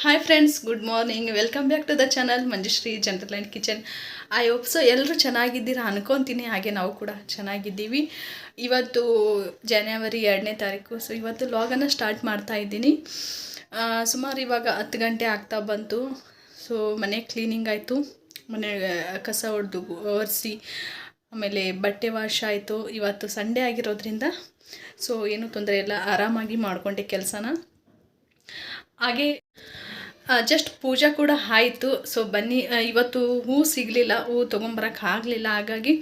Hi friends, good morning. Welcome back to the channel Manjushree general and kitchen. I hope so ಎಲ್ಲರೂ ಚೆನ್ನಾಗಿದ್ದೀರಾ ಅನ್ಕೊತೀನಿ. ಹಾಗೆ ನಾವು ಕೂಡ ಚೆನ್ನಾಗಿದ್ದೀವಿ. ಇವತ್ತು ಜನವರಿ 2ನೇ ತಾರೀಕು. ಸೊ ಇವತ್ತು ಲಾಗನ್ನು ಸ್ಟಾರ್ಟ್ ಮಾಡ್ತಾ ಇದ್ದೀನಿ. ಸುಮಾರು ಇವಾಗ 10 ಗಂಟೆ ಆಗ್ತಾ ಬಂತು. ಸೊ ಮನೆ ಕ್ಲೀನಿಂಗ್ ಆಯಿತು, ಮನೆ ಕಸ ಹೊಡೆದು ಒರೆಸಿ, ಆಮೇಲೆ ಬಟ್ಟೆ ವಾಶ್ ಆಯಿತು. ಇವತ್ತು ಸಂಡೇ ಆಗಿರೋದ್ರಿಂದ ಸೊ ಏನೂ ತೊಂದರೆ ಇಲ್ಲ, ಆರಾಮಾಗಿ ಮಾಡಿಕೊಂಡೆ ಕೆಲಸನ. ಹಾಗೆ ಜಸ್ಟ್ ಪೂಜಾ ಕೂಡ ಆಯಿತು. ಸೊ ಬನ್ನಿ, ಇವತ್ತು ಹೂ ಸಿಗಲಿಲ್ಲ, ಹೂ ತೊಗೊಂಬರೋಕ್ಕೆ ಆಗಲಿಲ್ಲ. ಹಾಗಾಗಿ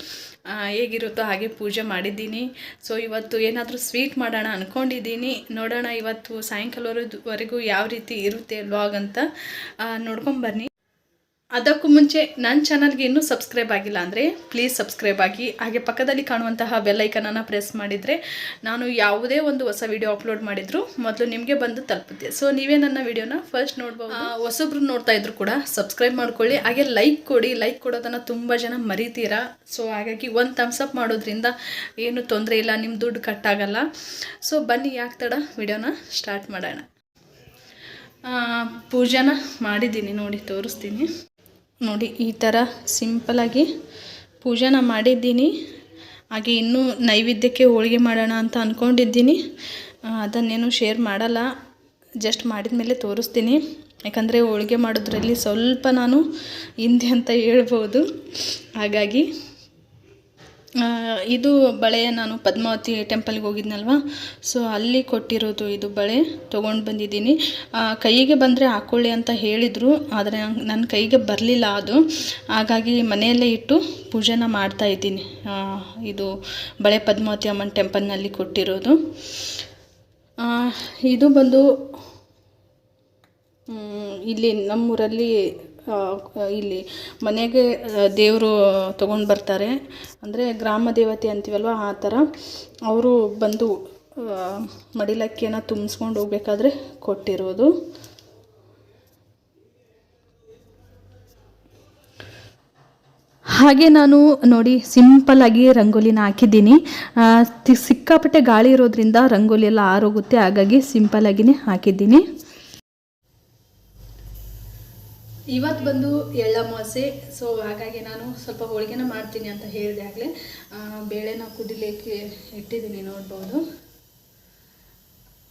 ಹೇಗಿರುತ್ತೋ ಹಾಗೆ ಪೂಜೆ ಮಾಡಿದ್ದೀನಿ. ಸೊ ಇವತ್ತು ಏನಾದರೂ ಸ್ವೀಟ್ ಮಾಡೋಣ ಅಂದ್ಕೊಂಡಿದ್ದೀನಿ. ನೋಡೋಣ ಇವತ್ತು ಸಾಯಂಕಾಲವರೆಗೂ ಯಾವ ರೀತಿ ಇರುತ್ತೆ ವ್ಲಾಗ್ ಅಂತ ನೋಡ್ಕೊಂಬನ್ನಿ. ಅದಕ್ಕೂ ಮುಂಚೆ ನನ್ನ ಚಾನಲ್ಗೆ ಇನ್ನೂ ಸಬ್ಸ್ಕ್ರೈಬ್ ಆಗಿಲ್ಲ ಅಂದರೆ ಪ್ಲೀಸ್ ಸಬ್ಸ್ಕ್ರೈಬ್ ಆಗಿ. ಹಾಗೆ ಪಕ್ಕದಲ್ಲಿ ಕಾಣುವಂತಹ ಬೆಲ್ಲೈಕನನ್ನು ಪ್ರೆಸ್ ಮಾಡಿದರೆ ನಾನು ಯಾವುದೇ ಒಂದು ಹೊಸ ವಿಡಿಯೋ ಅಪ್ಲೋಡ್ ಮಾಡಿದರೂ ಮೊದಲು ನಿಮಗೆ ಬಂದು ತಲುಪುತ್ತೆ. ಸೊ ನೀವೇ ನನ್ನ ವಿಡಿಯೋನ ಫಸ್ಟ್ ನೋಡ್ಬೋದು. ಹೊಸೊಬ್ರು ನೋಡ್ತಾ ಇದ್ರು ಕೂಡ ಸಬ್ಸ್ಕ್ರೈಬ್ ಮಾಡ್ಕೊಳ್ಳಿ. ಹಾಗೆ ಲೈಕ್ ಕೊಡಿ. ಲೈಕ್ ಕೊಡೋದನ್ನು ತುಂಬ ಜನ ಮರಿತೀರಾ. ಸೊ ಹಾಗಾಗಿ ಒಂದು ಥಮ್ಸ್ ಅಪ್ ಮಾಡೋದ್ರಿಂದ ಏನು ತೊಂದರೆ ಇಲ್ಲ, ನಿಮ್ಮ ದುಡ್ಡು ಕಟ್ಟಾಗಲ್ಲ. ಸೊ ಬನ್ನಿ, ಯಾಕೆ ತಡ, ವಿಡಿಯೋನ ಸ್ಟಾರ್ಟ್ ಮಾಡೋಣ. ಪೂಜೆನ ಮಾಡಿದ್ದೀನಿ, ನೋಡಿ ತೋರಿಸ್ತೀನಿ. ನೋಡಿ ಈ ಥರ ಸಿಂಪಲಾಗಿ ಪೂಜೆನ ಮಾಡಿದ್ದೀನಿ. ಹಾಗೆ ಇನ್ನೂ ನೈವೇದ್ಯಕ್ಕೆ ಹೋಳಿಗೆ ಮಾಡೋಣ ಅಂತ ಅಂದ್ಕೊಂಡಿದ್ದೀನಿ. ಅದನ್ನೇನು ಶೇರ್ ಮಾಡಲ್ಲ, ಜಸ್ಟ್ ಮಾಡಿದ ಮೇಲೆ ತೋರಿಸ್ತೀನಿ. ಯಾಕಂದರೆ ಹೋಳಿಗೆ ಮಾಡೋದ್ರಲ್ಲಿ ಸ್ವಲ್ಪ ನಾನು ಹಿಂದೆ ಅಂತ ಹೇಳ್ಬೋದು. ಹಾಗಾಗಿ ಇದು ಬಳೆ ನಾನು ಪದ್ಮಾವತಿ ಟೆಂಪಲ್ಗೆ ಹೋಗಿದ್ನಲ್ವ, ಸೊ ಅಲ್ಲಿ ಕೊಟ್ಟಿರೋದು ಇದು ಬಳೆ ತೊಗೊಂಡು ಬಂದಿದ್ದೀನಿ. ಕೈಗೆ ಬಂದರೆ ಹಾಕ್ಕೊಳ್ಳಿ ಅಂತ ಹೇಳಿದರು, ಆದರೆ ನನ್ನ ಕೈಗೆ ಬರಲಿಲ್ಲ ಅದು. ಹಾಗಾಗಿ ಮನೆಯಲ್ಲೇ ಇಟ್ಟು ಪೂಜೆನ ಮಾಡ್ತಾಯಿದ್ದೀನಿ. ಇದು ಬಳೆ ಪದ್ಮಾವತಿ ಅಮ್ಮನ ಟೆಂಪಲ್ನಲ್ಲಿ ಕೊಟ್ಟಿರೋದು. ಇದು ಬಂದು ಇಲ್ಲಿ ನಮ್ಮೂರಲ್ಲಿ ಇಲ್ಲಿ ಮನೆಗೆ ದೇವರು ತೊಗೊಂಡು ಬರ್ತಾರೆ, ಅಂದರೆ ಗ್ರಾಮ ದೇವತೆ ಅಂತೀವಲ್ವ, ಆ ಥರ ಅವರು ಬಂದು ಮಡಿಲಕ್ಕಿಯನ್ನು ತುಂಬಿಸ್ಕೊಂಡು ಹೋಗ್ಬೇಕಾದ್ರೆ ಕೊಟ್ಟಿರೋದು. ಹಾಗೆ ನಾನು ನೋಡಿ ಸಿಂಪಲ್ಲಾಗಿ ರಂಗೋಲಿನ ಹಾಕಿದ್ದೀನಿ. ಸಿಕ್ಕಾಪಟ್ಟೆ ಗಾಳಿ ಇರೋದ್ರಿಂದ ರಂಗೋಲಿ ಎಲ್ಲ ಆರೋಗುತ್ತೆ, ಹಾಗಾಗಿ ಸಿಂಪಲ್ಲಾಗಿಯೇ ಹಾಕಿದ್ದೀನಿ. ಇವತ್ತು ಬಂದು ಎಳ್ಳಮಾವಾಸ್ಯೆ. ಸೊ ಹಾಗಾಗಿ ನಾನು ಸ್ವಲ್ಪ ಹೋಳಿಗೆನ ಮಾಡ್ತೀನಿ ಅಂತ ಹೇಳಿದೆ ಆಗಲೇ. ಬೇಳೆನ ಕುದಿಲಿಕ್ಕೆ ಇಟ್ಟಿದ್ದೀನಿ, ನೋಡ್ಬೋದು.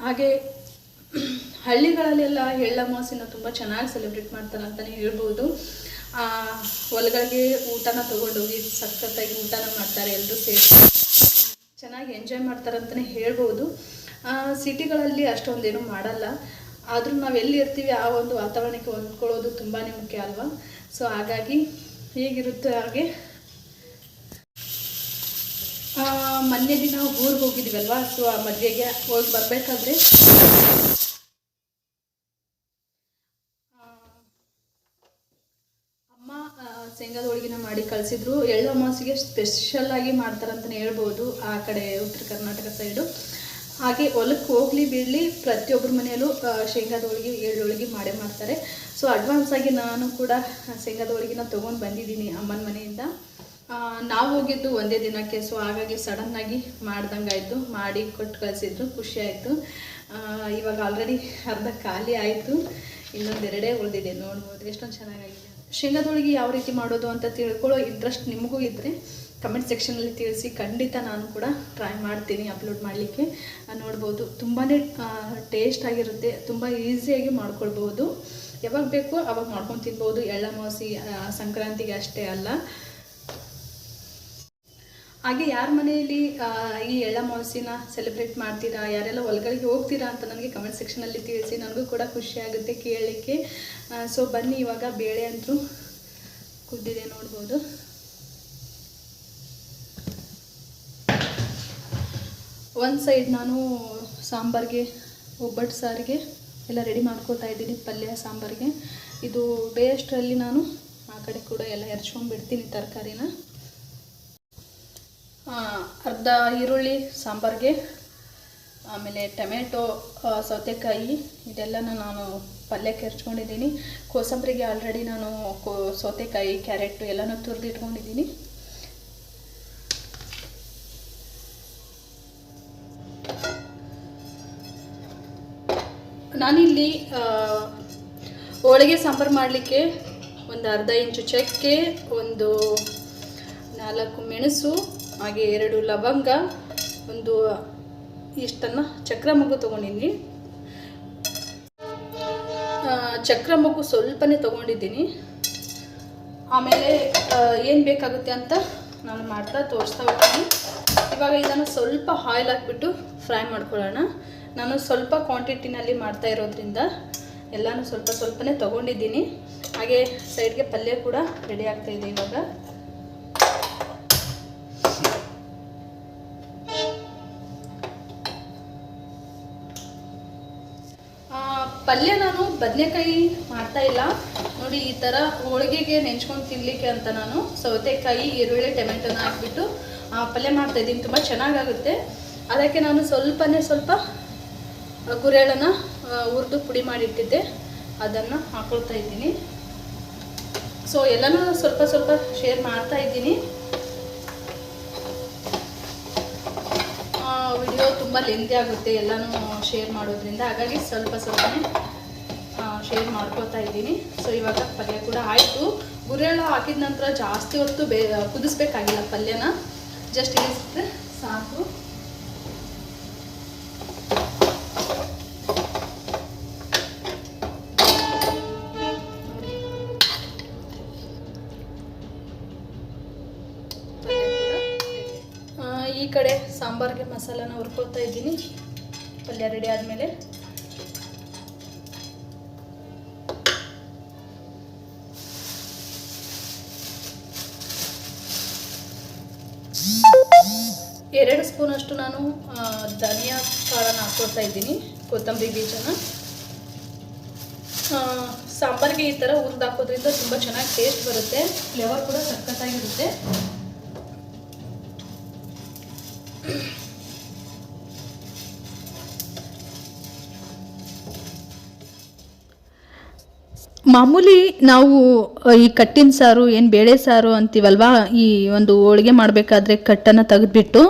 ಹಾಗೆ ಹಳ್ಳಿಗಳಲ್ಲೆಲ್ಲ ಎಳ್ಳಮಾವಾಸ್ಯೆನ ತುಂಬ ಚೆನ್ನಾಗಿ ಸೆಲೆಬ್ರೇಟ್ ಮಾಡ್ತಾರೆ ಅಂತಲೇ ಹೇಳ್ಬೋದು. ಹೊಲಗಳಿಗೆ ಊಟನ ತೊಗೊಂಡೋಗಿ ಸಖತ್ತಾಗಿ ಊಟನ ಮಾಡ್ತಾರೆ, ಎಲ್ಲರೂ ಸೇರಿ ಚೆನ್ನಾಗಿ ಎಂಜಾಯ್ ಮಾಡ್ತಾರೆ ಅಂತಲೇ ಹೇಳ್ಬೋದು. ಸಿಟಿಗಳಲ್ಲಿ ಅಷ್ಟೊಂದೇನು ಮಾಡಲ್ಲ, ಆದರೂ ನಾವು ಎಲ್ಲಿ ಇರ್ತೀವಿ ಆ ಒಂದು ವಾತಾವರಣಕ್ಕೆ ಹೊಂದ್ಕೊಳ್ಳೋದು ತುಂಬಾ ಮುಖ್ಯ ಅಲ್ವಾ. ಸೊ ಹಾಗಾಗಿ ಹೇಗಿರುತ್ತೆ ಹಾಗೆ. ಮೊನ್ನೆ ದಿನ ಊರಿಗೆ ಹೋಗಿದ್ದೀವಲ್ವ, ಸೊ ಆ ಮದುವೆಗೆ ಹೋಗಿ ಬರಬೇಕಾದ್ರೆ ಅಮ್ಮ ಶೇಂಗಾದ ಹೋಳಿಗೆನ ಮಾಡಿ ಕಳಿಸಿದ್ರು. ಎಳ್ಳು ಅಮಾವಾಸ್ಯೆಗೆ ಸ್ಪೆಷಲ್ಲಾಗಿ ಮಾಡ್ತಾರಂತಲೇ ಹೇಳ್ಬೋದು ಆ ಕಡೆ ಉತ್ತರ ಕರ್ನಾಟಕ ಸೈಡು. ಹಾಗೆ ಹೊಲಕ್ಕೆ ಹೋಗಲಿ ಬಿಡಲಿ ಪ್ರತಿಯೊಬ್ಬರ ಮನೆಯಲ್ಲೂ ಶೇಂಗಾದ ಹೋಳಿಗೆ, ಎಳ್ಳು ಹೋಳಿಗೆ ಮಾಡೇ ಮಾಡ್ತಾರೆ. ಸೊ ಅಡ್ವಾನ್ಸಾಗಿ ನಾನು ಕೂಡ ಶೇಂಗಾದ ಹೋಳಿಗೆನ ತೊಗೊಂಡು ಬಂದಿದ್ದೀನಿ ಅಮ್ಮನ ಮನೆಯಿಂದ. ನಾವು ಹೋಗಿದ್ದು ಒಂದೇ ದಿನಕ್ಕೆ, ಸೊ ಹಾಗಾಗಿ ಸಡನ್ನಾಗಿ ಮಾಡ್ದಂಗೆ ಆಯಿತು. ಮಾಡಿ ಕೊಟ್ಟು ಕಳಿಸಿದ್ರು, ಖುಷಿ ಆಯಿತು. ಇವಾಗ ಆಲ್ರೆಡಿ ಅರ್ಧ ಖಾಲಿ ಆಯಿತು, ಇನ್ನೊಂದೆರಡೇ ಉಳಿದಿದೆ. ನೋಡ್ಬೋದು ಎಷ್ಟೊಂದು ಚೆನ್ನಾಗಿದೆ. ಶೇಂಗಾದ ಹೋಳಿಗೆ ಯಾವ ರೀತಿ ಮಾಡೋದು ಅಂತ ತಿಳ್ಕೊಳ್ಳೋ ಇಂಟ್ರೆಸ್ಟ್ ನಿಮಗೂ ಇದ್ದರೆ ಕಮೆಂಟ್ ಸೆಕ್ಷನಲ್ಲಿ ತಿಳಿಸಿ. ಖಂಡಿತ ನಾನು ಕೂಡ ಟ್ರೈ ಮಾಡ್ತೀನಿ ಅಪ್ಲೋಡ್ ಮಾಡಲಿಕ್ಕೆ. ನೋಡ್ಬೋದು ತುಂಬಾ ಟೇಸ್ಟಾಗಿರುತ್ತೆ, ತುಂಬ ಈಸಿಯಾಗಿ ಮಾಡ್ಕೊಳ್ಬೋದು. ಯಾವಾಗ ಬೇಕೋ ಅವಾಗ ಮಾಡ್ಕೊಂಡು ತಿನ್ಬೋದು. ಎಳ್ಳಮಾವಾಸ್ಯೆ ಸಂಕ್ರಾಂತಿಗೆ ಅಷ್ಟೇ ಅಲ್ಲ. ಹಾಗೆ ಯಾರ ಮನೆಯಲ್ಲಿ ಈ ಎಳ್ಳಮಾವಾಸ್ಯೆನ ಸೆಲೆಬ್ರೇಟ್ ಮಾಡ್ತೀರಾ, ಯಾರೆಲ್ಲ ಹೊಲಗಳಿಗೆ ಹೋಗ್ತೀರಾ ಅಂತ ನನಗೆ ಕಮೆಂಟ್ ಸೆಕ್ಷನಲ್ಲಿ ತಿಳಿಸಿ. ನನಗೂ ಕೂಡ ಖುಷಿ ಆಗುತ್ತೆ ಕೇಳಲಿಕ್ಕೆ. ಸೊ ಬನ್ನಿ, ಇವಾಗ ಬೇಳೆ ಅಂತೂ ಕುದ್ದಿದೆ, ನೋಡ್ಬೋದು. ಒಂದು ಸೈಡ್ ನಾನು ಸಾಂಬಾರಿಗೆ, ಒಬ್ಬಟ್ಟು ಸಾರಿಗೆ ಎಲ್ಲ ರೆಡಿ ಮಾಡ್ಕೋತಾ ಇದ್ದೀನಿ, ಪಲ್ಯ ಸಾಂಬಾರಿಗೆ. ಇದು ಬೇಯಷ್ಟರಲ್ಲಿ ನಾನು ಆ ಕಡೆ ಕೂಡ ಎಲ್ಲ ಹೆರ್ಚ್ಕೊಂಡ್ಬಿಡ್ತೀನಿ ತರಕಾರಿನ. ಅರ್ಧ ಈರುಳ್ಳಿ ಸಾಂಬಾರಿಗೆ, ಆಮೇಲೆ ಟೊಮೆಟೊ, ಸೌತೆಕಾಯಿ ಇದೆಲ್ಲನ ನಾನು ಪಲ್ಯಕ್ಕೆ ಹೆರ್ಚ್ಕೊಂಡಿದ್ದೀನಿ. ಕೋಸಂಬರಿಗೆ ಆಲ್ರೆಡಿ ನಾನು ಸೌತೆಕಾಯಿ, ಕ್ಯಾರೆಟು ಎಲ್ಲನೂ ತುರಿದಿಟ್ಕೊಂಡಿದ್ದೀನಿ. ನಾನಿಲ್ಲಿ ಹೋಳಿಗೆ ಸಾಂಬಾರು ಮಾಡಲಿಕ್ಕೆ ಒಂದು ಅರ್ಧ ಇಂಚು ಚಕ್ಕೆ, ಒಂದು 4 ಮೆಣಸು, ಹಾಗೆ 2 ಲವಂಗ, ಒಂದು ಇಷ್ಟನ್ನು ಚಕ್ರ ಮೊಗ್ಗು ತೊಗೊಂಡಿದ್ದೀನಿ. ಚಕ್ರ ಮೊಗ್ಗು ಸ್ವಲ್ಪನೇ ತೊಗೊಂಡಿದ್ದೀನಿ. ಆಮೇಲೆ ಏನು ಬೇಕಾಗುತ್ತೆ ಅಂತ ನಾನು ಮಾಡ್ತಾ ತೋರಿಸ್ತಾ ಹೋಗ್ತೀನಿ. ಇವಾಗ ಇದನ್ನು ಸ್ವಲ್ಪ ಆಯಿಲ್ ಹಾಕ್ಬಿಟ್ಟು ಫ್ರೈ ಮಾಡ್ಕೊಳ್ಳೋಣ. ನಾನು ಸ್ವಲ್ಪ ಕ್ವಾಂಟಿಟಿನಲ್ಲಿ ಮಾಡ್ತಾ ಇರೋದ್ರಿಂದ ಎಲ್ಲನೂ ಸ್ವಲ್ಪನೇ ತೊಗೊಂಡಿದ್ದೀನಿ. ಹಾಗೆ ಸೈಡ್ಗೆ ಪಲ್ಯ ಕೂಡ ರೆಡಿ ಆಗ್ತಾ ಇದೆ. ಇವಾಗ ಪಲ್ಯ ನಾನು ಬದನೆಕಾಯಿ ಮಾಡ್ತಾ ಇಲ್ಲ ನೋಡಿ. ಈ ಥರ ಹೋಳಿಗೆಗೆ ನೆಂಚ್ಕೊಂಡು ತಿನ್ನಲಿಕ್ಕೆ ಅಂತ ನಾನು ಸೌತೆಕಾಯಿ, ಈರುಳ್ಳಿ, ಟೊಮೆಟೊನ ಹಾಕ್ಬಿಟ್ಟು ಪಲ್ಯ ಮಾಡ್ತಾಯಿದ್ದೀನಿ. ತುಂಬ ಚೆನ್ನಾಗಾಗುತ್ತೆ. ಅದಕ್ಕೆ ನಾನು ಸ್ವಲ್ಪ ಗುರೆಳನ ಹುರಿದು ಪುಡಿ ಮಾಡಿಟ್ಟಿದ್ದೆ, ಅದನ್ನು ಹಾಕ್ಕೊಳ್ತಾ ಇದ್ದೀನಿ. ಸೊ ಎಲ್ಲನೂ ಸ್ವಲ್ಪ ಶೇರ್ ಮಾಡ್ತಾ ಇದ್ದೀನಿ. ವಿಡಿಯೋ ತುಂಬ ಲೆಂದಿ ಆಗುತ್ತೆ ಎಲ್ಲನೂ ಶೇರ್ ಮಾಡೋದ್ರಿಂದ, ಹಾಗಾಗಿ ಸ್ವಲ್ಪನೇ ಶೇರ್ ಮಾಡ್ಕೊಳ್ತಾ ಇದ್ದೀನಿ. ಸೊ ಇವಾಗ ಪಲ್ಯ ಕೂಡ ಆಯಿತು. ಗುರೆಳ್ಳು ಹಾಕಿದ ನಂತರ ಜಾಸ್ತಿ ಹೊತ್ತು ಕುದಿಸ್ಬೇಕಾಗಿಲ್ಲ ಪಲ್ಯನ, ಜಸ್ಟ್ ಇಳಿಸಿದ್ರೆ ಸಾಕು. ಈ ಕಡೆ ಸಾಂಬಾರಿಗೆ ಮಸಾಲಾನ ಹುರ್ಕೊಳ್ತಾ ಇದ್ದೀನಿ. ಪಲ್ಯ ರೆಡಿ ಆದಮೇಲೆ ಎರಡು ಸ್ಪೂನಷ್ಟು ನಾನು ಧನಿಯಾ ಕಾಳನ್ನ ಹಾಕ್ಕೊಳ್ತಾ ಇದ್ದೀನಿ, ಕೊತ್ತಂಬರಿ ಬೀಜನ. ಸಾಂಬಾರಿಗೆ ಈ ಥರ ಹುರಿದು ಹಾಕೋದ್ರಿಂದ ತುಂಬ ಚೆನ್ನಾಗಿ ಟೇಸ್ಟ್ ಬರುತ್ತೆ, ಫ್ಲೇವರ್ ಕೂಡ ಸಖತ್ತಾಗಿರುತ್ತೆ. ಮಾಮೂಲಿ ನಾವು ಈ ಕಟ್ಟಿನ ಸಾರು ಏನು ಬೇಳೆ ಸಾರು ಅಂತೀವಲ್ವ, ಈ ಒಂದು ಹೋಳಿಗೆ ಮಾಡಬೇಕಾದ್ರೆ ಕಟ್ಟನ್ನು ತೆಗೆದುಬಿಟ್ಟು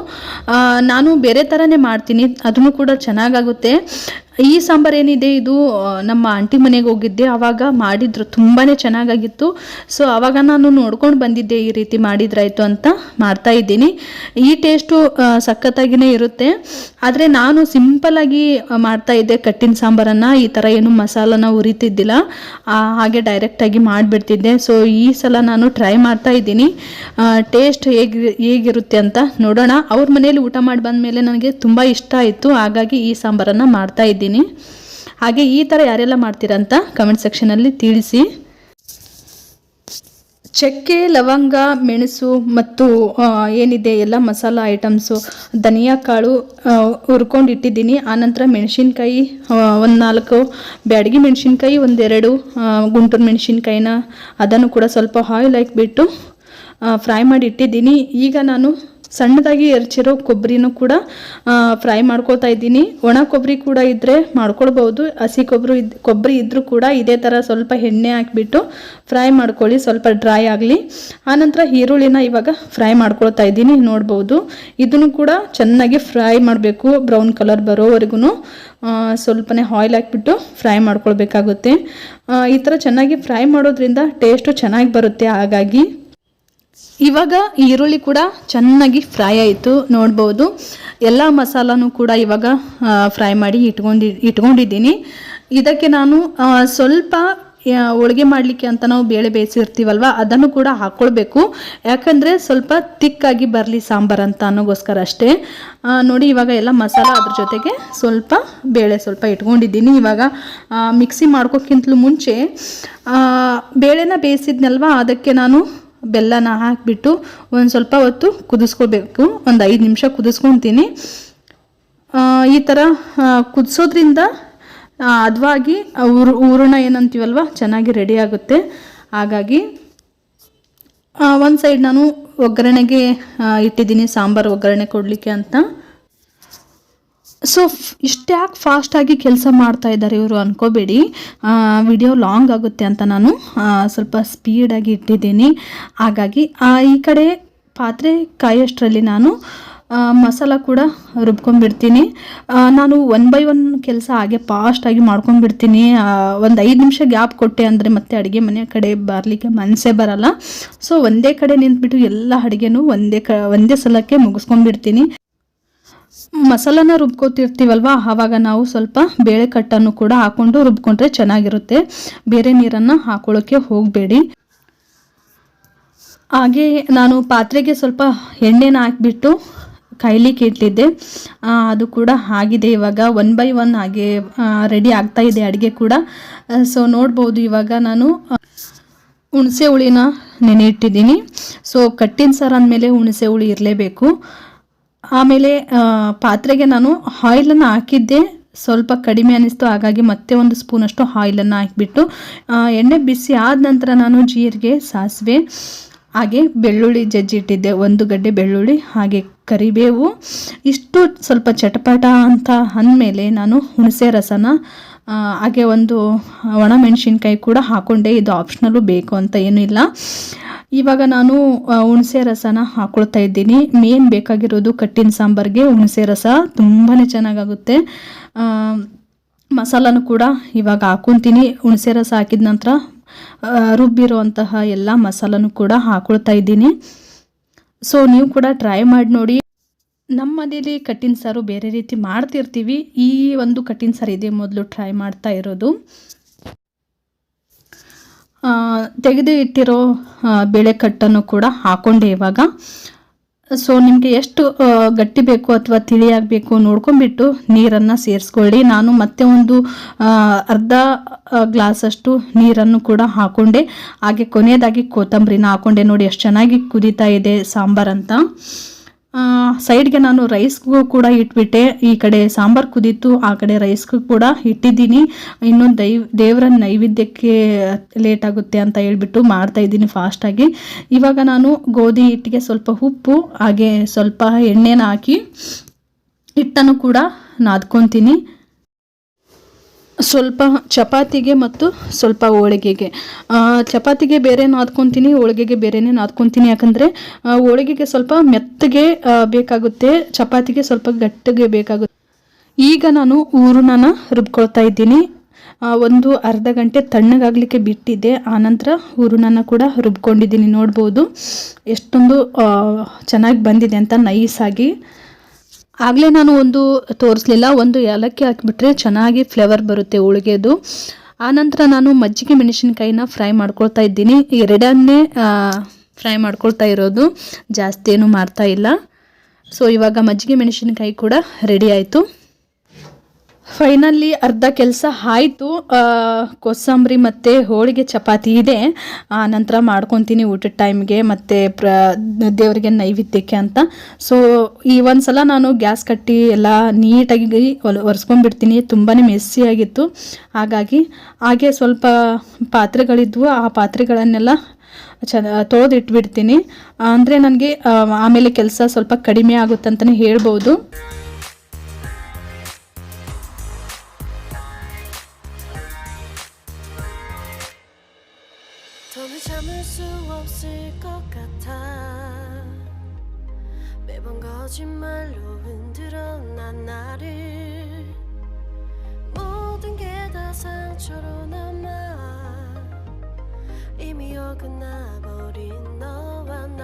ನಾನು ಬೇರೆ ಥರನೇ ಮಾಡ್ತೀನಿ, ಅದನ್ನು ಕೂಡ ಚೆನ್ನಾಗಾಗುತ್ತೆ. ಈ ಸಾಂಬಾರು ಏನಿದೆ ಇದು ನಮ್ಮ ಆಂಟಿ ಮನೆಗೆ ಹೋಗಿದ್ದೆ, ಆವಾಗ ಮಾಡಿದ್ರು, ತುಂಬಾ ಚೆನ್ನಾಗಾಗಿತ್ತು. ಸೊ ಆವಾಗ ನಾನು ನೋಡ್ಕೊಂಡು ಬಂದಿದ್ದೆ ಈ ರೀತಿ ಮಾಡಿದ್ರಾಯ್ತು ಅಂತ ಮಾಡ್ತಾ ಇದ್ದೀನಿ. ಈ ಟೇಸ್ಟು ಸಖತ್ತಾಗಿಯೇ ಇರುತ್ತೆ. ಆದರೆ ನಾನು ಸಿಂಪಲ್ಲಾಗಿ ಮಾಡ್ತಾಯಿದ್ದೆ ಕಟ್ಟಿನ ಸಾಂಬಾರನ್ನು, ಈ ಥರ ಏನು ಮಸಾಲನ ಹುರಿತಿದ್ದಿಲ್ಲ, ಹಾಗೆ ಡೈರೆಕ್ಟಾಗಿ ಮಾಡಿಬಿಡ್ತಿದ್ದೆ. ಸೊ ಈ ಸಲ ನಾನು ಟ್ರೈ ಮಾಡ್ತಾ ಇದ್ದೀನಿ, ಟೇಸ್ಟ್ ಹೇಗಿರುತ್ತೆ ಅಂತ ನೋಡೋಣ. ಅವ್ರ ಮನೇಲಿ ಊಟ ಮಾಡಿ ಬಂದಮೇಲೆ ನನಗೆ ತುಂಬ ಇಷ್ಟ ಆಯಿತು, ಹಾಗಾಗಿ ಈ ಸಾಂಬಾರನ್ನು ಮಾಡ್ತಾ ಇದ್ದೀನಿ. ಹಾಗೆ ಈ ಥರ ಯಾರೆಲ್ಲ ಮಾಡ್ತೀರಂತ ಕಮೆಂಟ್ ಸೆಕ್ಷನಲ್ಲಿ ತಿಳಿಸಿ. ಚಕ್ಕೆ, ಲವಂಗ, ಮೆಣಸು ಮತ್ತು ಏನಿದೆ ಎಲ್ಲ ಮಸಾಲ ಐಟಮ್ಸು, ಧನಿಯಾ ಕಾಳು ಹುರ್ಕೊಂಡು ಇಟ್ಟಿದ್ದೀನಿ. ಆನಂತರ ಮೆಣಸಿನ್ಕಾಯಿ ಒಂದು 4 ಬ್ಯಾಡಗಿ ಮೆಣಸಿನ್ಕಾಯಿ, 1-2 ಗುಂಟೂರು ಮೆಣಸಿನ್ಕಾಯಿನ ಅದನ್ನು ಕೂಡ ಸ್ವಲ್ಪ ಆಯಿಲ್ ಹಾಕಿಬಿಟ್ಟು ಫ್ರೈ ಮಾಡಿ ಇಟ್ಟಿದ್ದೀನಿ. ಈಗ ನಾನು ಸಣ್ಣದಾಗಿ ಹೆರ್ಚಿರೋ ಕೊಬ್ಬರಿನೂ ಕೂಡ ಫ್ರೈ ಮಾಡ್ಕೊಳ್ತಾ ಇದ್ದೀನಿ. ಒಣ ಕೊಬ್ಬರಿ ಕೂಡ ಇದ್ದರೆ ಮಾಡ್ಕೊಳ್ಬೋದು, ಹಸಿ ಕೊಬ್ಬರಿ ಇದ್ದರೂ ಕೂಡ ಇದೇ ಥರ ಸ್ವಲ್ಪ ಎಣ್ಣೆ ಹಾಕಿಬಿಟ್ಟು ಫ್ರೈ ಮಾಡ್ಕೊಳ್ಳಿ, ಸ್ವಲ್ಪ ಡ್ರೈ ಆಗಲಿ. ಆನಂತರ ಈರುಳ್ಳಿನ ಇವಾಗ ಫ್ರೈ ಮಾಡ್ಕೊಳ್ತಾ ಇದ್ದೀನಿ, ನೋಡ್ಬೋದು. ಇದನ್ನು ಕೂಡ ಚೆನ್ನಾಗಿ ಫ್ರೈ ಮಾಡಬೇಕು, ಬ್ರೌನ್ ಕಲರ್ ಬರೋವರೆಗೂ ಸ್ವಲ್ಪನೇ ಆಯಿಲ್ ಹಾಕಿಬಿಟ್ಟು ಫ್ರೈ ಮಾಡ್ಕೊಳ್ಬೇಕಾಗುತ್ತೆ. ಈ ಥರ ಚೆನ್ನಾಗಿ ಫ್ರೈ ಮಾಡೋದ್ರಿಂದ ಟೇಸ್ಟು ಚೆನ್ನಾಗಿ ಬರುತ್ತೆ. ಹಾಗಾಗಿ ಇವಾಗ ಈರುಳ್ಳಿ ಕೂಡ ಚೆನ್ನಾಗಿ ಆಯಿತು, ನೋಡ್ಬೋದು. ಎಲ್ಲ ಮಸಾಲನೂ ಕೂಡ ಇವಾಗ ಫ್ರೈ ಮಾಡಿ ಇಟ್ಕೊಂಡಿದ್ದೀನಿ. ಇದಕ್ಕೆ ನಾನು ಸ್ವಲ್ಪ ಹೋಳಿಗೆ ಮಾಡಲಿಕ್ಕೆ ಅಂತ ನಾವು ಬೇಳೆ ಬೇಯಿಸಿರ್ತೀವಲ್ವ, ಅದನ್ನು ಕೂಡ ಹಾಕ್ಕೊಳ್ಬೇಕು, ಯಾಕಂದರೆ ಸ್ವಲ್ಪ ತಿಕ್ಕಾಗಿ ಬರಲಿ ಸಾಂಬಾರು ಅಂತ ಅನ್ನೋಗೋಸ್ಕರ ಅಷ್ಟೇ. ನೋಡಿ ಇವಾಗ ಎಲ್ಲ ಮಸಾಲ ಅದ್ರ ಜೊತೆಗೆ ಸ್ವಲ್ಪ ಬೇಳೆ ಸ್ವಲ್ಪ ಇಟ್ಕೊಂಡಿದ್ದೀನಿ. ಇವಾಗ ಮಿಕ್ಸಿ ಮಾಡ್ಕೋಕ್ಕಿಂತಲೂ ಮುಂಚೆ ಬೇಳೆನ ಬೇಯಿಸಿದ್ನಲ್ವ, ಅದಕ್ಕೆ ನಾನು ಬೆಲ್ಲನ ಹಾಕಿಬಿಟ್ಟು ಒಂದು ಸ್ವಲ್ಪ ಹೊತ್ತು ಕುದಿಸ್ಕೋಬೇಕು, ಒಂದು 5 ನಿಮಿಷ ಕುದಿಸ್ಕೊತೀನಿ. ಈ ಥರ ಕುದಿಸೋದ್ರಿಂದ ಹದವಾಗಿ ಹೂರಣ ಏನಂತೀವಲ್ವ ಚೆನ್ನಾಗಿ ರೆಡಿ ಆಗುತ್ತೆ. ಹಾಗಾಗಿ ಒಂದು ಸೈಡ್ ನಾನು ಒಗ್ಗರಣೆಗೆ ಇಟ್ಟಿದ್ದೀನಿ, ಸಾಂಬಾರು ಒಗ್ಗರಣೆ ಕೊಡಲಿಕ್ಕೆ ಅಂತ. ಸೊ ಇಷ್ಟ್ಯಾಕೆ ಫಾಸ್ಟಾಗಿ ಕೆಲಸ ಮಾಡ್ತಾ ಇದ್ದಾರೆ ಇವರು ಅನ್ಕೋಬೇಡಿ, ವಿಡಿಯೋ ಲಾಂಗ್ ಆಗುತ್ತೆ ಅಂತ ನಾನು ಸ್ವಲ್ಪ ಸ್ಪೀಡಾಗಿ ಇಟ್ಟಿದ್ದೀನಿ. ಹಾಗಾಗಿ ಈ ಕಡೆ ಪಾತ್ರೆ ಕಾಯೋಷ್ಟರಲ್ಲಿ ನಾನು ಮಸಾಲ ಕೂಡ ರುಬ್ಕೊಂಡ್ಬಿಡ್ತೀನಿ. ನಾನು 1 ಬೈ 1 ಕೆಲಸ ಹಾಗೆ ಫಾಸ್ಟಾಗಿ ಮಾಡ್ಕೊಂಡ್ಬಿಡ್ತೀನಿ. ಒಂದು 5 ನಿಮಿಷ ಗ್ಯಾಪ್ ಕೊಟ್ಟೆ ಅಂದರೆ ಮತ್ತೆ ಅಡುಗೆ ಮನೆ ಕಡೆ ಬರಲಿಕ್ಕೆ ಮನಸ್ಸೇ ಬರಲ್ಲ. ಸೊ ಒಂದೇ ಕಡೆ ನಿಂತ್ಬಿಟ್ಟು ಎಲ್ಲ ಅಡುಗೆನೂ ಒಂದೇ ಸಲಕ್ಕೆ ಮುಗಿಸ್ಕೊಂಡ್ಬಿಡ್ತೀನಿ. ಮಸಾಲಾನ ರುಬ್ಕೋತಿರ್ತೀವಲ್ವ, ಆವಾಗ ನಾವು ಸ್ವಲ್ಪ ಬೇಳೆ ಕಟ್ಟನ್ನು ಕೂಡ ಹಾಕ್ಕೊಂಡು ರುಬ್ಕೊಂಡ್ರೆ ಚೆನ್ನಾಗಿರುತ್ತೆ. ಬೇರೆ ನೀರನ್ನು ಹಾಕೊಳ್ಳೋಕ್ಕೆ ಹೋಗಬೇಡಿ. ಹಾಗೆ ನಾನು ಪಾತ್ರೆಗೆ ಸ್ವಲ್ಪ ಎಣ್ಣೆನ ಹಾಕಿಬಿಟ್ಟು ಕಾಯ್ಲಿಕ್ಕೆ ಇಟ್ಟಿದ್ದೆ. ಅದು ಕೂಡ ಆಗಿದೆ. ಇವಾಗ 1 ಬೈ 1 ಹಾಗೆ ರೆಡಿ ಆಗ್ತಾ ಇದೆ ಅಡುಗೆ ಕೂಡ. ಸೊ ನೋಡ್ಬೋದು, ಇವಾಗ ನಾನು ಹುಣಸೆ ಹುಳಿನ ನೆನೆ ಇಟ್ಟಿದ್ದೀನಿ. ಸೊ ಕಟ್ಟಿನ ಸಾರು ಅಂದಮೇಲೆ ಹುಣಸೆ ಹುಳಿ ಇರಲೇಬೇಕು. ಆಮೇಲೆ ಪಾತ್ರೆಗೆ ನಾನು ಆಯಿಲನ್ನು ಹಾಕಿದ್ದೆ, ಸ್ವಲ್ಪ ಕಡಿಮೆ ಅನ್ನಿಸ್ತು, ಹಾಗಾಗಿ ಮತ್ತೆ 1 ಸ್ಪೂನಷ್ಟು ಆಯಿಲನ್ನು ಹಾಕಿಬಿಟ್ಟು ಎಣ್ಣೆ ಬಿಸಿ ಆದ ನಂತರ ನಾನು ಜೀರಿಗೆ, ಸಾಸಿವೆ ಹಾಗೆ ಬೆಳ್ಳುಳ್ಳಿ ಜಜ್ಜಿಟ್ಟಿದ್ದೆ, 1 ಗಡ್ಡೆ ಬೆಳ್ಳುಳ್ಳಿ ಹಾಗೆ ಕರಿಬೇವು ಇಷ್ಟು ಸ್ವಲ್ಪ ಚಟಪಟ ಅಂತ ಅಂದಮೇಲೆ ನಾನು ಹುಣಸೆ ರಸನ ಹಾಗೆ 1 ಒಣಮೆಣಸಿನ್ಕಾಯಿ ಕೂಡ ಹಾಕ್ಕೊಂಡೆ. ಇದು ಆಪ್ಷನಲ್ಲು, ಬೇಕು ಅಂತ ಏನೂ ಇಲ್ಲ. ಇವಾಗ ನಾನು ಹುಣಸೆ ರಸನ ಹಾಕ್ಕೊಳ್ತಾ ಇದ್ದೀನಿ. ಮೇನ್ ಬೇಕಾಗಿರೋದು ಕಟ್ಟಿನ ಸಾಂಬಾರಿಗೆ ಹುಣಸೆ ರಸ ತುಂಬಾ ಚೆನ್ನಾಗಾಗುತ್ತೆ. ಮಸಾಲನೂ ಕೂಡ ಇವಾಗ ಹಾಕ್ಕೊತೀನಿ. ಹುಣಸೆ ರಸ ಹಾಕಿದ ನಂತರ ರುಬ್ಬಿರುವಂತಹ ಎಲ್ಲ ಮಸಾಲನೂ ಕೂಡ ಹಾಕ್ಕೊಳ್ತಾ ಇದ್ದೀನಿ. ಸೊ ನೀವು ಕೂಡ ಟ್ರೈ ಮಾಡಿ ನೋಡಿ. ನಮ್ಮ ಮನೇಲಿ ಕಟ್ಟಿನ ಸಾರು ಬೇರೆ ರೀತಿ ಮಾಡ್ತಿರ್ತೀವಿ, ಈ ಒಂದು ಕಟ್ಟಿನ ಸಾರು ಇದೆ ಮೊದಲು ಟ್ರೈ ಮಾಡ್ತಾ ಇರೋದು. ತೆಗೆದು ಇಟ್ಟಿರೋ ಬೇಳೆ ಕಟ್ಟನ್ನು ಕೂಡ ಹಾಕ್ಕೊಂಡೆ ಇವಾಗ. ಸೊ ನಿಮಗೆ ಎಷ್ಟು ಗಟ್ಟಿ ಬೇಕು ಅಥವಾ ತಿಳಿಯಾಗಬೇಕು ನೋಡ್ಕೊಂಡ್ಬಿಟ್ಟು ನೀರನ್ನು ಸೇರಿಸ್ಕೊಳ್ಳಿ. ನಾನು ಮತ್ತೆ ಒಂದು ಅರ್ಧ ಗ್ಲಾಸಷ್ಟು ನೀರನ್ನು ಕೂಡ ಹಾಕ್ಕೊಂಡೆ. ಹಾಗೆ ಕೊನೆಯದಾಗಿ ಕೊತ್ತಂಬರಿನ ಹಾಕ್ಕೊಂಡೆ. ನೋಡಿ ಎಷ್ಟು ಚೆನ್ನಾಗಿ ಕುದೀತಾ ಇದೆ ಸಾಂಬಾರಂತ. ಸೈಡ್ಗೆ ನಾನು ರೈಸ್ಗೂ ಕೂಡ ಇಟ್ಬಿಟ್ಟೆ. ಈ ಕಡೆ ಸಾಂಬಾರು ಕುದೀತು, ಆ ಕಡೆ ರೈಸ್ಗೂ ಕೂಡ ಇಟ್ಟಿದ್ದೀನಿ. ಇನ್ನೊಂದು ದೇವರ ನೈವೇದ್ಯಕ್ಕೆ ಲೇಟ್ ಆಗುತ್ತೆ ಅಂತ ಹೇಳ್ಬಿಟ್ಟು ಮಾಡ್ತಾಯಿದ್ದೀನಿ ಫಾಸ್ಟಾಗಿ. ಇವಾಗ ನಾನು ಗೋಧಿ ಹಿಟ್ಟಿಗೆ ಸ್ವಲ್ಪ ಉಪ್ಪು ಹಾಗೆ ಸ್ವಲ್ಪ ಎಣ್ಣೆನ ಹಾಕಿ ಹಿಟ್ಟನ್ನು ಕೂಡ ನಾದ್ಕೊತೀನಿ. ಸ್ವಲ್ಪ ಚಪಾತಿಗೆ ಮತ್ತು ಸ್ವಲ್ಪ ಹೋಳಿಗೆಗೆ. ಚಪಾತಿಗೆ ಬೇರೆ ನಾದ್ಕೊತೀನಿ, ಹೋಳಿಗೆಗೆ ಬೇರೆನೇ ನಾದ್ಕೊತೀನಿ. ಯಾಕಂದರೆ ಹೋಳಿಗೆಗೆ ಸ್ವಲ್ಪ ಮೆತ್ತಗೆ ಬೇಕಾಗುತ್ತೆ, ಚಪಾತಿಗೆ ಸ್ವಲ್ಪ ಗಟ್ಟಿಗೆ ಬೇಕಾಗುತ್ತೆ. ಈಗ ನಾನು ಹೂರಣನ ರುಬ್ಕೊಳ್ತಾ ಇದ್ದೀನಿ. ಒಂದು ಅರ್ಧ ಗಂಟೆ ತಣ್ಣಗಾಗಲಿಕ್ಕೆ ಬಿಟ್ಟಿದ್ದೆ, ಆನಂತರ ಹೂರಣನ ಕೂಡ ರುಬ್ಕೊಂಡಿದ್ದೀನಿ. ನೋಡ್ಬೋದು ಎಷ್ಟೊಂದು ಚೆನ್ನಾಗಿ ಬಂದಿದೆ ಅಂತ, ನೈಸಾಗಿ. ಆಗಲೇ ನಾನು ಒಂದು ತೋರಿಸಲಿಲ್ಲ, 1 ಏಲಕ್ಕಿ ಹಾಕಿಬಿಟ್ರೆ ಚೆನ್ನಾಗಿ ಫ್ಲೇವರ್ ಬರುತ್ತೆ ಹೋಳಿಗೆದು. ಆನಂತರ ನಾನು ಮಜ್ಜಿಗೆ ಮೆಣಸಿನ್ಕಾಯಿನ ಫ್ರೈ ಮಾಡ್ಕೊಳ್ತಾ ಇದ್ದೀನಿ. ಎರಡನ್ನೇ ಫ್ರೈ ಮಾಡ್ಕೊಳ್ತಾ ಇರೋದು, ಜಾಸ್ತಿ ಏನು ಮಾಡ್ತಾ ಇಲ್ಲ. ಸೊ ಇವಾಗ ಮಜ್ಜಿಗೆ ಮೆಣಸಿನ್ಕಾಯಿ ಕೂಡ ರೆಡಿ ಆಯಿತು. ಫೈನಲಿ ಅರ್ಧ ಕೆಲಸ ಆಯಿತು. ಕೋಸಂಬರಿ ಮತ್ತು ಹೋಳಿಗೆ ಚಪಾತಿ ಇದೆ, ನಂತರ ಮಾಡ್ಕೊತೀನಿ ಊಟದ ಟೈಮ್ಗೆ ಮತ್ತು ದೇವರಿಗೆ ನೈವೇದ್ಯಕ್ಕೆ ಅಂತ. ಸೊ ಈ ಒಂದು ಸಲ ನಾನು ಗ್ಯಾಸ್ ಕಟ್ಟಿ ಎಲ್ಲ ನೀಟಾಗಿ ಒರೆಸ್ಕೊಂಡ್ಬಿಡ್ತೀನಿ. ತುಂಬಾ ಮೆಸ್ಸಿಯಾಗಿತ್ತು, ಹಾಗೆ ಸ್ವಲ್ಪ ಪಾತ್ರೆಗಳಿದ್ವು, ಆ ಪಾತ್ರೆಗಳನ್ನೆಲ್ಲ ತೊಳೆದಿಟ್ಬಿಡ್ತೀನಿ. ಅಂದರೆ ನನಗೆ ಆಮೇಲೆ ಕೆಲಸ ಸ್ವಲ್ಪ ಕಡಿಮೆ ಆಗುತ್ತಂತಲೇ ಹೇಳ್ಬೋದು. 더는 참을 수 없을 것 같아. 매번 거짓말로 흔들어 난 나를. 모든 게 다 상처로 남아. 이미 어긋나버린 너와 나.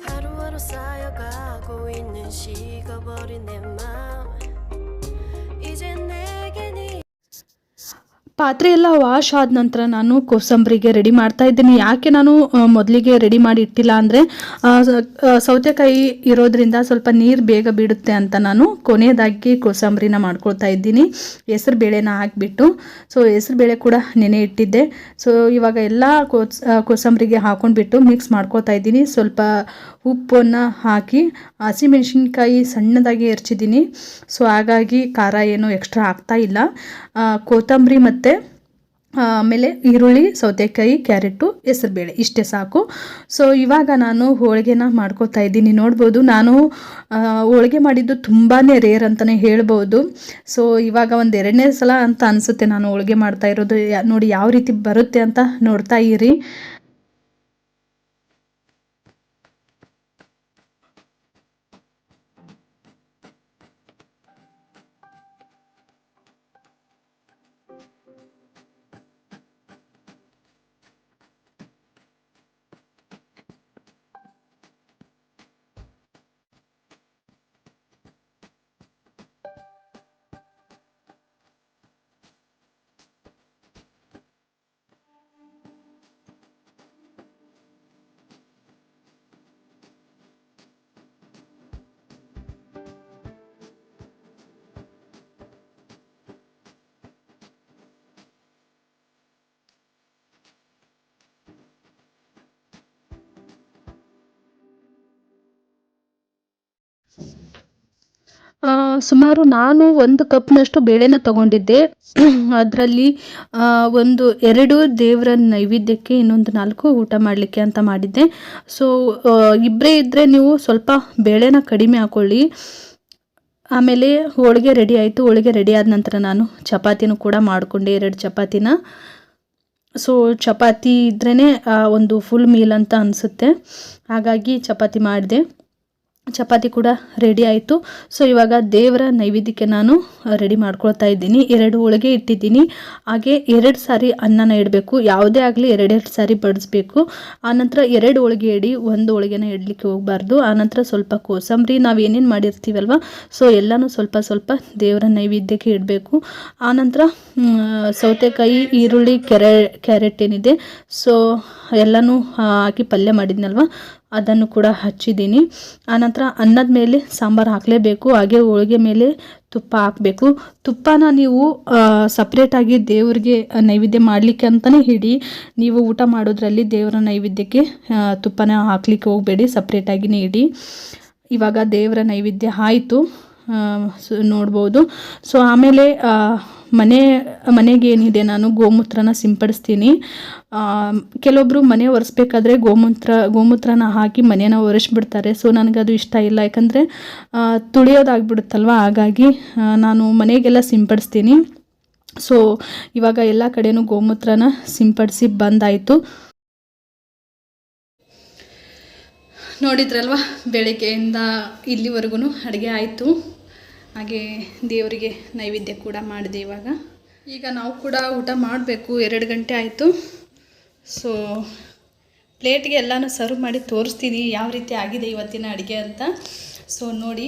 하루하루 쌓여가고 있는 식어버린 내 맘. 이제 내게 네 ಪಾತ್ರೆ ಎಲ್ಲ ವಾಶ್ ಆದ ನಂತರ ನಾನು ಕೋಸಂಬರಿಗೆ ರೆಡಿ ಮಾಡ್ತಾ ಇದ್ದೀನಿ. ಯಾಕೆ ನಾನು ಮೊದಲಿಗೆ ರೆಡಿ ಮಾಡಿ ಇಟ್ಟಿಲ್ಲ ಅಂದರೆ ಸೌತೆಕಾಯಿ ಇರೋದ್ರಿಂದ ಸ್ವಲ್ಪ ನೀರು ಬೇಗ ಬಿಡುತ್ತೆ ಅಂತ ನಾನು ಕೊನೆಯದಾಗಿ ಕೋಸಂಬರಿನ ಮಾಡ್ಕೊಳ್ತಾ ಇದ್ದೀನಿ. ಹೆಸರು ಬೇಳೆನ ಹಾಕಿಬಿಟ್ಟು, ಸೊ ಹೆಸರು ಬೇಳೆ ಕೂಡ ನೆನೆ ಇಟ್ಟಿದ್ದೆ. ಸೊ ಇವಾಗ ಎಲ್ಲ ಕೋಸಂಬರಿಗೆ ಹಾಕ್ಕೊಂಡ್ಬಿಟ್ಟು ಮಿಕ್ಸ್ ಮಾಡ್ಕೊಳ್ತಾ ಇದ್ದೀನಿ. ಸ್ವಲ್ಪ ಉಪ್ಪನ್ನು ಹಾಕಿ ಹಸಿಮೆಣಸಿನ್ಕಾಯಿ ಸಣ್ಣದಾಗಿ ಹೆರ್ಚಿದ್ದೀನಿ. ಸೊ ಹಾಗಾಗಿ ಖಾರ ಏನು ಎಕ್ಸ್ಟ್ರಾ ಆಗ್ತಾ ಇಲ್ಲ. ಕೊತ್ತಂಬರಿ ಮತ್ತು ಆಮೇಲೆ ಈರುಳ್ಳಿ, ಸೌತೆಕಾಯಿ, ಕ್ಯಾರೆಟು, ಹೆಸರುಬೇಳೆ ಇಷ್ಟೇ ಸಾಕು. ಸೊ ಇವಾಗ ನಾನು ಹೋಳಿಗೆನ ಮಾಡ್ಕೊತಾ ಇದ್ದೀನಿ. ನೋಡ್ಬೋದು ನಾನು ಹೋಳಿಗೆ ಮಾಡಿದ್ದು ತುಂಬಾ ರೇರ್ ಅಂತಲೇ ಹೇಳ್ಬೋದು. ಸೊ ಇವಾಗ ಒಂದು 2ನೇ ಸಲ ಅಂತ ಅನಿಸುತ್ತೆ ನಾನು ಹೋಳಿಗೆ ಮಾಡ್ತಾ ಇರೋದು. ನೋಡಿ ಯಾವ ರೀತಿ ಬರುತ್ತೆ ಅಂತ ನೋಡ್ತಾ ಇರಿ. ಸುಮಾರು ನಾನು 1 ಕಪ್ನಷ್ಟು ಬೇಳೆನ ತಗೊಂಡಿದ್ದೆ. ಅದರಲ್ಲಿ 2 ದೇವರ ನೈವೇದ್ಯಕ್ಕೆ, ಇನ್ನೊಂದು 4 ಊಟ ಮಾಡಲಿಕ್ಕೆ ಅಂತ ಮಾಡಿದ್ದೆ. ಸೊ ಇಬ್ಬರೇ ಇದ್ದರೆ ನೀವು ಸ್ವಲ್ಪ ಬೇಳೆನ ಕಡಿಮೆ ಹಾಕ್ಕೊಳ್ಳಿ. ಆಮೇಲೆ ಹೋಳಿಗೆ ರೆಡಿ ಆಯಿತು. ಹೋಳಿಗೆ ರೆಡಿ ಆದ ನಂತರ ನಾನು ಚಪಾತಿನೂ ಕೂಡ ಮಾಡಿಕೊಂಡೆ, 2 ಚಪಾತಿನ. ಸೊ ಚಪಾತಿ ಇದ್ರೇ ಒಂದು ಫುಲ್ ಮೀಲ್ ಅಂತ ಅನಿಸುತ್ತೆ, ಹಾಗಾಗಿ ಚಪಾತಿ ಮಾಡಿದೆ. ಚಪಾತಿ ಕೂಡ ರೆಡಿ ಆಯಿತು. ಸೊ ಇವಾಗ ದೇವರ ನೈವೇದ್ಯಕ್ಕೆ ನಾನು ರೆಡಿ ಮಾಡ್ಕೊಳ್ತಾ ಇದ್ದೀನಿ. 2 ಹೋಳಿಗೆ ಇಟ್ಟಿದ್ದೀನಿ. ಹಾಗೆ 2 ಸಾರಿ ಅನ್ನನ ಇಡಬೇಕು. ಯಾವುದೇ ಆಗಲಿ 2 ಸಾರಿ ಬಡಿಸ್ಬೇಕು. ಆನಂತರ 2 ಹೋಳಿಗೆ ಇಡಿ, 1 ಹೋಳಿಗೆನ ಇಡಲಿಕ್ಕೆ ಹೋಗಬಾರ್ದು. ಆನಂತರ ಸ್ವಲ್ಪ ಕೋಸಂಬರಿ ನಾವು ಏನೇನು ಮಾಡಿರ್ತೀವಲ್ವ, ಸೊ ಎಲ್ಲನೂ ಸ್ವಲ್ಪ ಸ್ವಲ್ಪ ದೇವರ ನೈವೇದ್ಯಕ್ಕೆ ಇಡಬೇಕು. ಆನಂತರ ಸೌತೆಕಾಯಿ, ಈರುಳ್ಳಿ, ಕ್ಯಾರೆಟ್ ಏನಿದೆ, ಸೊ ಎಲ್ಲನೂ ಹಾಕಿ ಪಲ್ಯ ಮಾಡಿದ್ನಲ್ವ, ಅದನ್ನು ಕೂಡ ಹಚ್ಚಿದ್ದೀನಿ. ಆನಂತರ ಅನ್ನದ ಮೇಲೆ ಸಾಂಬಾರು ಹಾಕಲೇಬೇಕು. ಹಾಗೆ ಹೋಳಿಗೆ ಮೇಲೆ ತುಪ್ಪ ಹಾಕಬೇಕು. ತುಪ್ಪನ ನೀವು ಸಪ್ರೇಟಾಗಿ ದೇವ್ರಿಗೆ ನೈವೇದ್ಯ ಮಾಡಲಿಕ್ಕೆ ಅಂತಲೇ ಇಡಿ. ನೀವು ಊಟ ಮಾಡೋದ್ರಲ್ಲಿ ದೇವರ ನೈವೇದ್ಯಕ್ಕೆ ತುಪ್ಪನ ಹಾಕ್ಲಿಕ್ಕೆ ಹೋಗಬೇಡಿ, ಸಪ್ರೇಟಾಗಿಯೇ ಇಡಿ. ಇವಾಗ ದೇವರ ನೈವೇದ್ಯ ಆಯಿತು, ನೋಡ್ಬೋದು. ಸೊ ಆಮೇಲೆ ಮನೆಗೆ ಏನಿದೆ, ನಾನು ಗೋಮೂತ್ರನ ಸಿಂಪಡಿಸ್ತೀನಿ. ಕೆಲವೊಬ್ಬರು ಮನೆ ಒರೆಸ್ಬೇಕಾದ್ರೆ ಗೋಮೂತ್ರನ ಹಾಕಿ ಮನೆಯನ್ನು ಒರೆಸ್ಬಿಡ್ತಾರೆ. ಸೊ ನನಗದು ಇಷ್ಟ ಇಲ್ಲ, ಯಾಕಂದರೆ ತುಳಿಯೋದಾಗ್ಬಿಡುತ್ತಲ್ವ, ಹಾಗಾಗಿ ನಾನು ಮನೆಗೆಲ್ಲ ಸಿಂಪಡಿಸ್ತೀನಿ. ಸೊ ಇವಾಗ ಎಲ್ಲ ಕಡೆನೂ ಗೋಮೂತ್ರನ ಸಿಂಪಡಿಸಿ ಬಂದಾಯಿತು. ನೋಡಿದ್ರಲ್ವ, ಬೆಳಗ್ಗೆಯಿಂದ ಇಲ್ಲಿವರೆಗೂ ಅಡುಗೆ ಆಯಿತು. ಹಾಗೆ ದೇವರಿಗೆ ನೈವೇದ್ಯ ಕೂಡ ಮಾಡಿದೆ. ಈಗ ನಾವು ಕೂಡ ಊಟ ಮಾಡಬೇಕು. 2 ಗಂಟೆ ಆಯಿತು. ಸೊ ಪ್ಲೇಟ್ಗೆ ಎಲ್ಲನೂ ಸರ್ವ್ ಮಾಡಿ ತೋರಿಸ್ತೀನಿ ಯಾವ ರೀತಿ ಆಗಿದೆ ಇವತ್ತಿನ ಅಡುಗೆ ಅಂತ. ಸೊ ನೋಡಿ,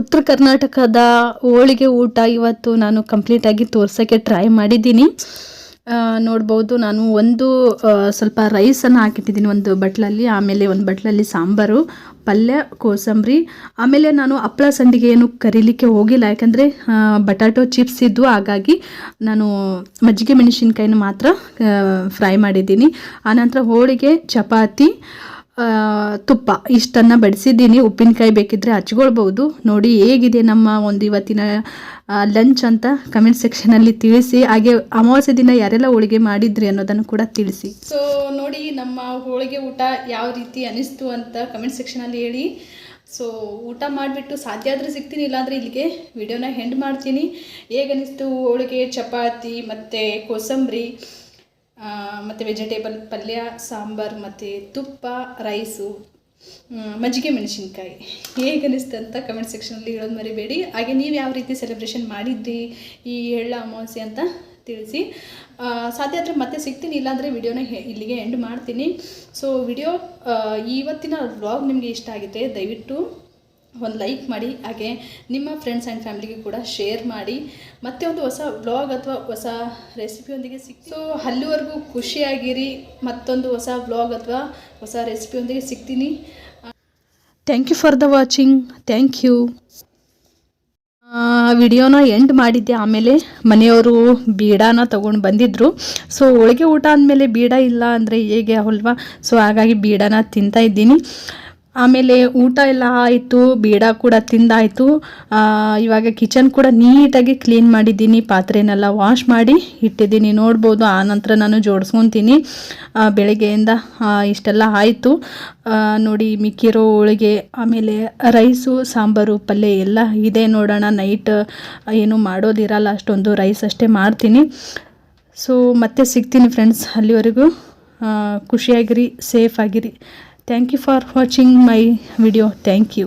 ಉತ್ತರ ಕರ್ನಾಟಕದ ಹೋಳಿಗೆ ಊಟ ಇವತ್ತು ನಾನು ಕಂಪ್ಲೀಟಾಗಿ ತೋರ್ಸೋಕ್ಕೆ ಟ್ರೈ ಮಾಡಿದ್ದೀನಿ. ನೋಡ್ಬೋದು, ನಾನು ಸ್ವಲ್ಪ ರೈಸನ್ನು ಹಾಕಿಟ್ಟಿದ್ದೀನಿ ಒಂದು ಬಟ್ಲಲ್ಲಿ. ಆಮೇಲೆ ಒಂದು ಬಟ್ಲಲ್ಲಿ ಸಾಂಬಾರು, ಪಲ್ಯ, ಕೋಸಂಬರಿ. ಆಮೇಲೆ ನಾನು ಹಪ್ಪಳ ಸಂಡಿಗೆ ಏನು ಕರೀಲಿಕ್ಕೆ ಹೋಗಿಲ್ಲ, ಯಾಕಂದರೆ ಬಟಾಟೊ ಚಿಪ್ಸ್ ಇದ್ವು, ಹಾಗಾಗಿ ನಾನು ಮಜ್ಜಿಗೆ ಮೆಣಸಿನ್ಕಾಯಿನ ಮಾತ್ರ ಫ್ರೈ ಮಾಡಿದ್ದೀನಿ. ಆನಂತರ ಹೋಳಿಗೆ, ಚಪಾತಿ, ತುಪ್ಪ ಇಷ್ಟನ್ನು ಬಡಿಸಿದ್ದೀನಿ. ಉಪ್ಪಿನಕಾಯಿ ಬೇಕಿದ್ದರೆ ಹಚ್ಕೊಳ್ಬೋದು. ನೋಡಿ ಹೇಗಿದೆ ನಮ್ಮ ಒಂದು ಇವತ್ತಿನ ಲಂಚ್ ಅಂತ ಕಮೆಂಟ್ ಸೆಕ್ಷನಲ್ಲಿ ತಿಳಿಸಿ. ಹಾಗೆ ಅಮಾವಾಸ್ಯೆ ದಿನ ಯಾರೆಲ್ಲ ಹೋಳಿಗೆ ಮಾಡಿದ್ರಿ ಅನ್ನೋದನ್ನು ಕೂಡ ತಿಳಿಸಿ. ಸೊ ನೋಡಿ, ನಮ್ಮ ಹೋಳಿಗೆ ಊಟ ಯಾವ ರೀತಿ ಅನಿಸ್ತು ಅಂತ ಕಮೆಂಟ್ ಸೆಕ್ಷನಲ್ಲಿ ಹೇಳಿ. ಸೊ ಊಟ ಮಾಡಿಬಿಟ್ಟು ಸಾಧ್ಯ ಆದರೆ ಸಿಗ್ತೀನಿ, ಇಲ್ಲಾಂದರೆ ಇಲ್ಲಿಗೆ ವಿಡಿಯೋನ ಎಂಡ್ ಮಾಡ್ತೀನಿ. ಹೇಗನಿಸ್ತು ಹೋಳಿಗೆ, ಚಪಾತಿ ಮತ್ತು ಕೋಸಂಬರಿ ಮತ್ತು ವೆಜಿಟೇಬಲ್ ಪಲ್ಯ, ಸಾಂಬಾರು ಮತ್ತು ತುಪ್ಪ, ರೈಸು, ಮಜ್ಜಿಗೆ ಮೆಣಸಿನ್ಕಾಯಿ ಹೇಗನಿಸ್ತು ಅಂತ ಕಮೆಂಟ್ ಸೆಕ್ಷನಲ್ಲಿ ಹೇಳೋದು ಮರಿಬೇಡಿ. ಹಾಗೆ ನೀವು ಯಾವ ರೀತಿ ಸೆಲೆಬ್ರೇಷನ್ ಮಾಡಿದ್ರಿ ಈ ಎಳ್ಳ ಅಮಾವಾಸ್ಯೆ ಅಂತ ತಿಳಿಸಿ. ಸಾಧ್ಯ ಆದರೆ ಮತ್ತೆ ಸಿಗ್ತೀನಿ, ಇಲ್ಲಾಂದರೆ ವಿಡಿಯೋನ ಇಲ್ಲಿಗೆ ಎಂಡ್ ಮಾಡ್ತೀನಿ. ಸೊ ಇವತ್ತಿನ ವ್ಲಾಗ್ ನಿಮಗೆ ಇಷ್ಟ ಆಗಿದೆ, ದಯವಿಟ್ಟು ಒಂದು ಲೈಕ್ ಮಾಡಿ. ಹಾಗೆ ನಿಮ್ಮ ಫ್ರೆಂಡ್ಸ್ ಆ್ಯಂಡ್ ಫ್ಯಾಮಿಲಿಗೆ ಕೂಡ ಶೇರ್ ಮಾಡಿ. ಮತ್ತೆ ಒಂದು ಹೊಸ ವ್ಲಾಗ್ ಅಥವಾ ಹೊಸ ರೆಸಿಪಿಯೊಂದಿಗೆ ಸೊ ಅಲ್ಲಿವರೆಗೂ ಖುಷಿಯಾಗಿರಿ. ಮತ್ತೊಂದು ಹೊಸ ವ್ಲಾಗ್ ಅಥವಾ ಹೊಸ ರೆಸಿಪಿಯೊಂದಿಗೆ ಸಿಗ್ತೀನಿ. Thank you for the watching. Thank you. ವಿಡಿಯೋನ ಎಂಡ್ ಮಾಡಿದ್ದೆ. ಆಮೇಲೆ ಮನೆಯವರು ಬೀಡಾನ ತೊಗೊಂಡು ಬಂದಿದ್ದರು. ಸೊ ಹೋಳಿಗೆ ಊಟ ಅಂದಮೇಲೆ ಬೀಡ ಇಲ್ಲ ಅಂದರೆ ಹೇಗೆ ಅಲ್ವಾ? ಸೊ ಹಾಗಾಗಿ ಬೀಡಾನ ತಿಂತಾಯಿದ್ದೀನಿ. ಆಮೇಲೆ ಊಟ ಎಲ್ಲ ಆಯಿತು, ಬೀಡ ಕೂಡ ತಿಂದಾಯಿತು. ಇವಾಗ ಕಿಚನ್ ಕೂಡ ನೀಟಾಗಿ ಕ್ಲೀನ್ ಮಾಡಿದ್ದೀನಿ, ಪಾತ್ರೆನೆಲ್ಲ ವಾಶ್ ಮಾಡಿ ಇಟ್ಟಿದ್ದೀನಿ, ನೋಡ್ಬೋದು. ಆನಂತರ ನಾನು ಜೋಡಿಸ್ಕೊತೀನಿ. ಬೆಳಗ್ಗೆಯಿಂದ ಇಷ್ಟೆಲ್ಲ ಆಯಿತು. ನೋಡಿ, ಮಿಕ್ಕಿರೋ ಹೋಳಿಗೆ, ಆಮೇಲೆ ರೈಸು, ಸಾಂಬಾರು, ಪಲ್ಯ ಎಲ್ಲ ಇದೆ. ನೋಡೋಣ, ನೈಟ್ ಏನು ಮಾಡೋದಿರಲ್ಲ, ಅಷ್ಟೊಂದು ರೈಸ್ ಅಷ್ಟೇ ಮಾಡ್ತೀನಿ. ಸೊ ಮತ್ತೆ ಸಿಗ್ತೀನಿ ಫ್ರೆಂಡ್ಸ್. ಅಲ್ಲಿವರೆಗೂ ಖುಷಿಯಾಗಿರಿ, ಸೇಫ್ ಆಗಿರಿ. Thank you for watching my video. Thank you.